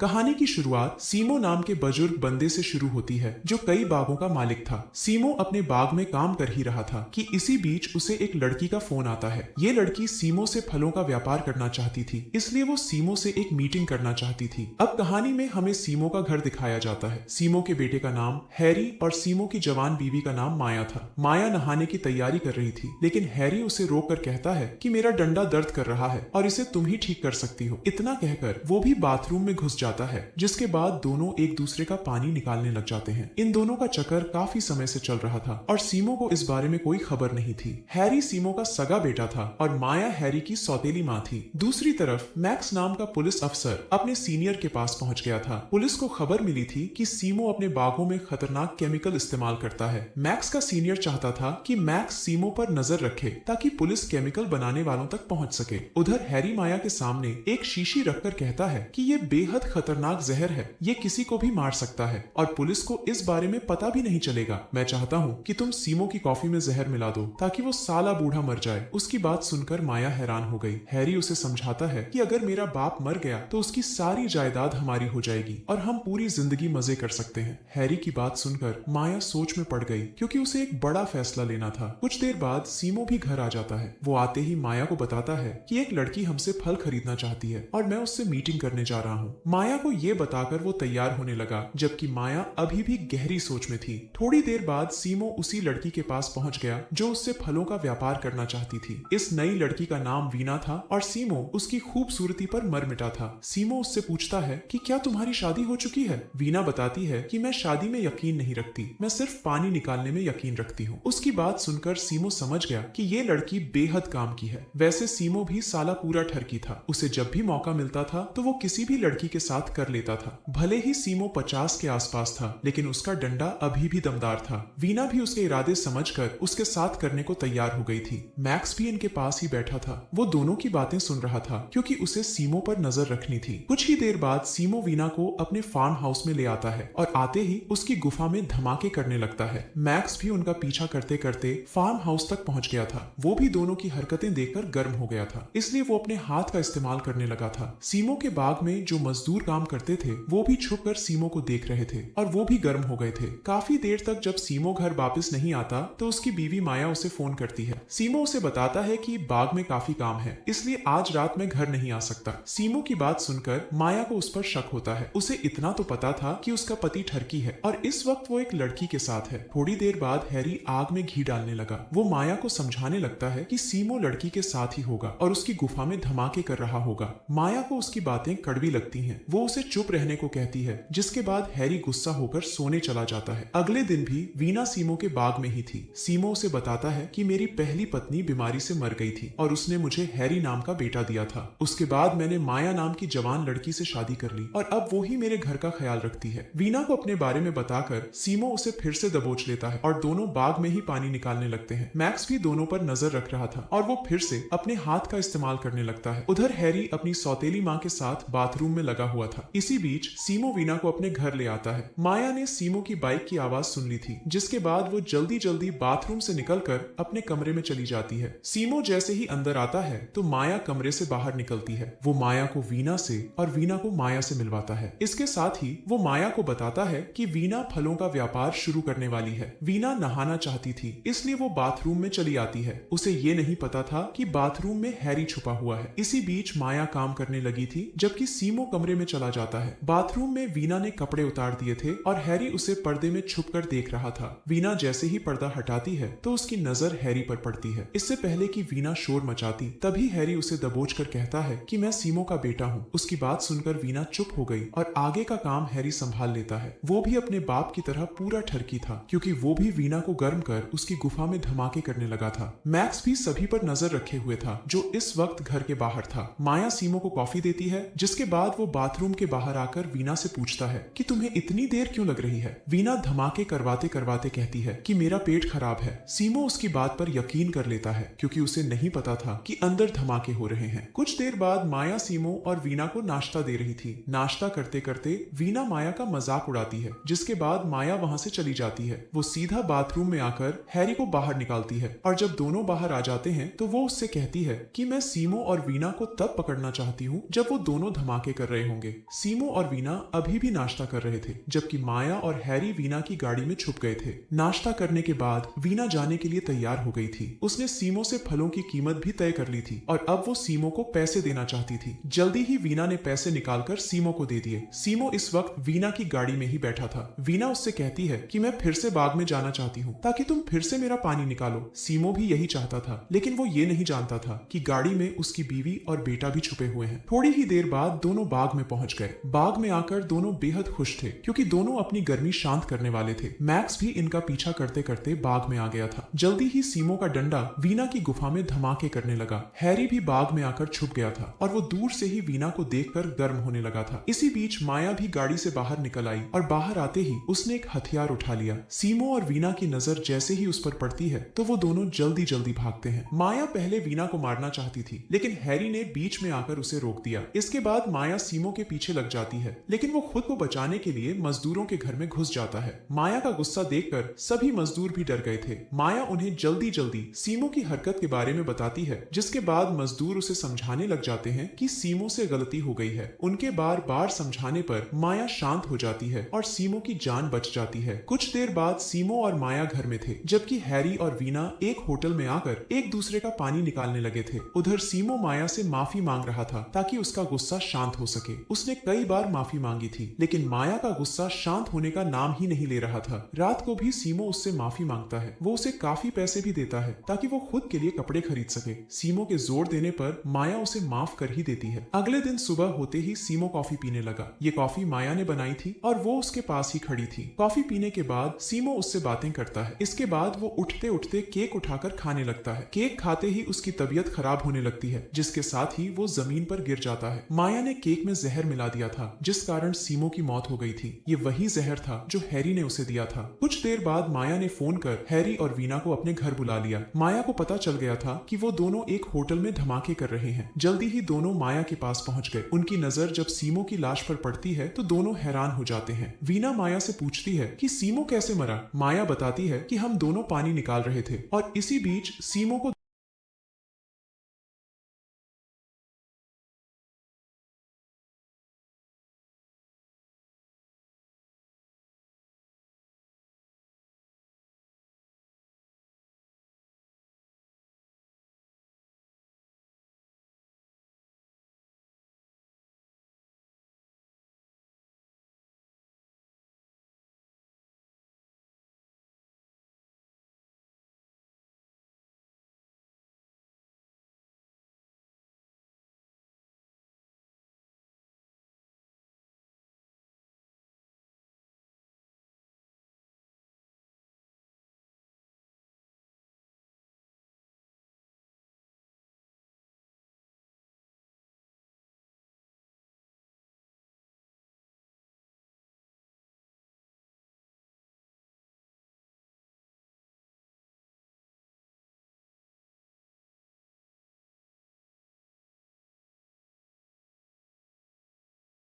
कहानी की शुरुआत सीमो नाम के बुजुर्ग बंदे से शुरू होती है जो कई बागों का मालिक था। सीमो अपने बाग में काम कर ही रहा था कि इसी बीच उसे एक लड़की का फोन आता है। ये लड़की सीमो से फलों का व्यापार करना चाहती थी, इसलिए वो सीमो से एक मीटिंग करना चाहती थी। अब कहानी में हमें सीमो का घर दिखाया जाता है। सीमो के बेटे का नाम हैरी और सीमो की जवान बीवी का नाम माया था। माया नहाने की तैयारी कर रही थी, लेकिन हैरी उसे रोक कर कहता है कि मेरा डंडा दर्द कर रहा है और इसे तुम ही ठीक कर सकती हो। इतना कहकर वो भी बाथरूम में घुस जाता है, जिसके बाद दोनों एक दूसरे का पानी निकालने लग जाते हैं। इन दोनों का चक्कर काफी समय से चल रहा था और सीमो को इस बारे में कोई खबर नहीं थी। हैरी सीमो का सगा बेटा था और माया हैरी की सौतेली माँ थी। दूसरी तरफ मैक्स नाम का पुलिस अफसर अपने सीनियर के पास पहुंच गया था। पुलिस को खबर मिली थी कि सीमो अपने बागों में खतरनाक केमिकल इस्तेमाल करता है। मैक्स का सीनियर चाहता था कि मैक्स सीमो पर नजर रखे ताकि पुलिस केमिकल बनाने वालों तक पहुंच सके। उधर हैरी माया के सामने एक शीशी रखकर कहता है कि ये बेहद खतरनाक जहर है, ये किसी को भी मार सकता है और पुलिस को इस बारे में पता भी नहीं चलेगा। मैं चाहता हूँ कि तुम सीमो की कॉफी में जहर मिला दो ताकि वो साला बूढ़ा मर जाए। उसकी बात सुनकर माया हैरान हो गई। हैरी उसे समझाता है कि अगर मेरा बाप मर गया तो उसकी सारी जायदाद हमारी हो जाएगी और हम पूरी जिंदगी मजे कर सकते हैं। हैरी की बात सुनकर माया सोच में पड़ गई, क्योंकि उसे एक बड़ा फैसला लेना था। कुछ देर बाद सीमो भी घर आ जाता है। वो आते ही माया को बताता है कि एक लड़की हमसे फल खरीदना चाहती है और मैं उससे मीटिंग करने जा रहा हूँ। माया को ये बताकर वो तैयार होने लगा, जबकि माया अभी भी गहरी सोच में थी। थोड़ी देर बाद सीमो उसी लड़की के पास पहुंच गया जो उससे फलों का व्यापार करना चाहती थी। इस नई लड़की का नाम वीना था और सीमो उसकी खूबसूरती पर मर मिटा था। सीमो उससे पूछता है कि क्या तुम्हारी शादी हो चुकी है? वीना बताती है कि मैं शादी में यकीन नहीं रखती, मैं सिर्फ पानी निकालने में यकीन रखती हूँ। उसकी बात सुनकर सीमो समझ गया कि ये लड़की बेहद काम की है। वैसे सीमो भी साला पूरा ठरकी था। उसे जब भी मौका मिलता था तो वो किसी भी लड़की के साथ कर लेता था। भले ही सीमो 50 के आसपास था, लेकिन उसका डंडा अभी भी दमदार था। वीना भी उसके इरादे समझकर उसके साथ करने को तैयार हो गई थी। मैक्स भी इनके पास ही बैठा था। वो दोनों की बातें सुन रहा था क्योंकि उसे सीमो पर नजर रखनी थी। कुछ ही देर बाद सीमो वीना को अपने फार्म हाउस में ले आता है और आते ही उसकी गुफा में धमाके करने लगता है। मैक्स भी उनका पीछा करते करते फार्म हाउस तक पहुंच गया था। वो भी दोनों की हरकतें देखकर गर्म हो गया था, इसलिए वो अपने हाथ का इस्तेमाल करने लगा था। सीमो के बाग में जो मजदूर काम करते थे वो भी छुपकर सीमो को देख रहे थे और वो भी गर्म हो गए थे। काफी देर तक जब सीमो घर वापस नहीं आता तो उसकी बीवी माया उसे फोन करती है। सीमो उसे बताता है कि बाग में काफी काम है, इसलिए आज रात में घर नहीं आ सकता। सीमो की बात सुनकर माया को उस पर शक होता है। उसे इतना तो पता था कि उसका पति ठरकी है और इस वक्त वो एक लड़की के साथ है। थोड़ी देर बाद हैरी आग में घी डालने लगा। वो माया को समझाने लगता है कि सीमो लड़की के साथ ही होगा और उसकी गुफा में धमाके कर रहा होगा। माया को उसकी बातें कड़वी लगती हैं। वो उसे चुप रहने को कहती है, जिसके बाद हैरी गुस्सा होकर सोने चला जाता है। अगले दिन भी वीना सीमो के बाग में ही थी। सीमो उसे बताता है कि मेरी पहली पत्नी बीमारी से मर गई थी और उसने मुझे हैरी नाम का बेटा दिया था। उसके बाद मैंने माया नाम की जवान लड़की से शादी कर ली और अब वो ही मेरे घर का ख्याल रखती है। वीना को अपने बारे में बताकर सीमो उसे फिर से दबोच लेता है और दोनों बाग में ही पानी निकालने लगते हैं। मैक्स भी दोनों पर नजर रख रहा था और वो फिर से अपने हाथ का इस्तेमाल करने लगता है। उधर हैरी अपनी सौतेली माँ के साथ बाथरूम में लगा हुआ था। इसी बीच सीमो वीना को अपने घर ले आता है। माया ने सीमो की बाइक की आवाज सुन ली थी, जिसके बाद वो जल्दी जल्दी बाथरूम से निकलकर अपने कमरे में चली जाती है। सीमो जैसे ही अंदर आता है तो माया कमरे से बाहर निकलती है। वो माया को वीना से और वीना को माया से मिलवाता है। इसके साथ ही वो माया को बताता है कि वीना फलों का व्यापार शुरू करने वाली है। वीना नहाना चाहती थी, इसलिए वो बाथरूम में चली आती है। उसे ये नहीं पता था कि बाथरूम में हैरी छुपा हुआ है। इसी बीच माया काम करने लगी थी, जबकि सीमो कमरे में चला जाता है। बाथरूम में वीना ने कपड़े उतार दिए थे और हैरी उसे पर्दे में छुपकर देख रहा था। वीना जैसे ही पर्दा हटाती है तो उसकी नजर हैरी पर पड़ती है। इससे पहले कि वीना शोर मचाती, तभी हैरी उसे दबोचकर कहता है कि मैं सीमो का बेटा हूँ। उसकी बात सुनकर वीना चुप हो गई और आगे का काम हैरी संभाल लेता है। वो भी अपने बाप की तरह पूरा ठरकी था, क्योंकि वो भी वीना को गर्म कर उसकी गुफा में धमाके करने लगा था। मैक्स भी सभी पर नजर रखे हुए था, जो इस वक्त घर के बाहर था। माया सीमो को कॉफी देती है, जिसके बाद वो बाथरूम के बाहर आकर वीना से पूछता है कि तुम्हें इतनी देर क्यों लग रही है। वीना धमाके करवाते करवाते कहती है कि मेरा पेट खराब है। सीमो उसकी बात पर यकीन कर लेता है, क्योंकि उसे नहीं पता था कि अंदर धमाके हो रहे हैं। कुछ देर बाद माया सीमो और वीना को नाश्ता दे रही थी। नाश्ता करते करते वीना माया का मजाक उड़ाती है, जिसके बाद माया वहां से चली जाती है। वो सीधा बाथरूम में आकर हैरी को बाहर निकालती है और जब दोनों बाहर आ जाते हैं तो वो उससे कहती है कि मैं सीमो और वीना को तब पकड़ना चाहती हूँ जब वो दोनों धमाके कर रहे होंगे। होंगे। सीमो और वीना अभी भी नाश्ता कर रहे थे, जबकि माया और हैरी वीना की गाड़ी में छुप गए थे। नाश्ता करने के बाद वीना जाने के लिए तैयार हो गई थी। उसने सीमो से फलों की कीमत भी तय कर ली थी और अब वो सीमो को पैसे देना चाहती थी। जल्दी ही वीना ने पैसे निकालकर सीमो को दे दिए। सीमो इस वक्त वीना की गाड़ी में ही बैठा था। वीना उससे कहती है कि मैं फिर से बाग में जाना चाहती हूँ ताकि तुम फिर से मेरा पानी निकालो। सीमो भी यही चाहता था, लेकिन वो ये नहीं जानता था कि गाड़ी में उसकी बीवी और बेटा भी छुपे हुए हैं। थोड़ी ही देर बाद दोनों बाग में पहुंच गए। बाग में आकर दोनों बेहद खुश थे क्योंकि दोनों अपनी गर्मी शांत करने वाले थे। मैक्स भी इनका पीछा करते करते बाग में आ गया था। जल्दी ही सीमो का डंडा वीना की गुफा में धमाके करने लगा। हैरी भी बाग में आकर छुप गया था और वो दूर से ही वीना को देखकर गर्म होने लगा था। इसी बीच माया भी गाड़ी से बाहर निकल आई और बाहर आते ही उसने एक हथियार उठा लिया। सीमो और वीना की नजर जैसे ही उस पर पड़ती है तो वो दोनों जल्दी जल्दी भागते हैं। माया पहले वीना को मारना चाहती थी, लेकिन हैरी ने बीच में आकर उसे रोक दिया। इसके बाद माया सीमो के पीछे लग जाती है, लेकिन वो खुद को बचाने के लिए मजदूरों के घर में घुस जाता है। माया का गुस्सा देखकर सभी मजदूर भी डर गए थे। माया उन्हें जल्दी जल्दी सीमो की हरकत के बारे में बताती है, जिसके बाद मजदूर उसे समझाने लग जाते हैं कि सीमो से गलती हो गई है। उनके बार बार समझाने पर माया शांत हो जाती है और सीमो की जान बच जाती है। कुछ देर बाद सीमो और माया घर में थे, जबकि हैरी और वीना एक होटल में आकर एक दूसरे का पानी निकालने लगे थे। उधर सीमो माया से माफी मांग रहा था ताकि उसका गुस्सा शांत हो सके। उसने कई बार माफी मांगी थी, लेकिन माया का गुस्सा शांत होने का नाम ही नहीं ले रहा था। रात को भी सीमो उससे माफी मांगता है। वो उसे काफी पैसे भी देता है ताकि वो खुद के लिए कपड़े खरीद सके। सीमो के जोर देने पर माया उसे माफ कर ही देती है। अगले दिन सुबह होते ही सीमो कॉफी पीने लगा। ये कॉफी माया ने बनाई थी और वो उसके पास ही खड़ी थी। कॉफी पीने के बाद सीमो उससे बातें करता है। इसके बाद वो उठते उठते केक उठाकर खाने लगता है। केक खाते ही उसकी तबीयत खराब होने लगती है, जिसके साथ ही वो जमीन पर गिर जाता है। माया ने केक में जहर मिला दिया था, जिस कारण सीमो की मौत हो गई थी। ये वही जहर था जो हैरी ने उसे दिया था। कुछ देर बाद माया ने फोन कर हैरी और वीना को अपने घर बुला लिया। माया को पता चल गया था कि वो दोनों एक होटल में धमाके कर रहे हैं। जल्दी ही दोनों माया के पास पहुंच गए। उनकी नजर जब सीमो की लाश पर पड़ती है तो दोनों हैरान हो जाते हैं। वीना माया से पूछती है कि सीमो कैसे मरा। माया बताती है कि हम दोनों पानी निकाल रहे थे और इसी बीच सीमो को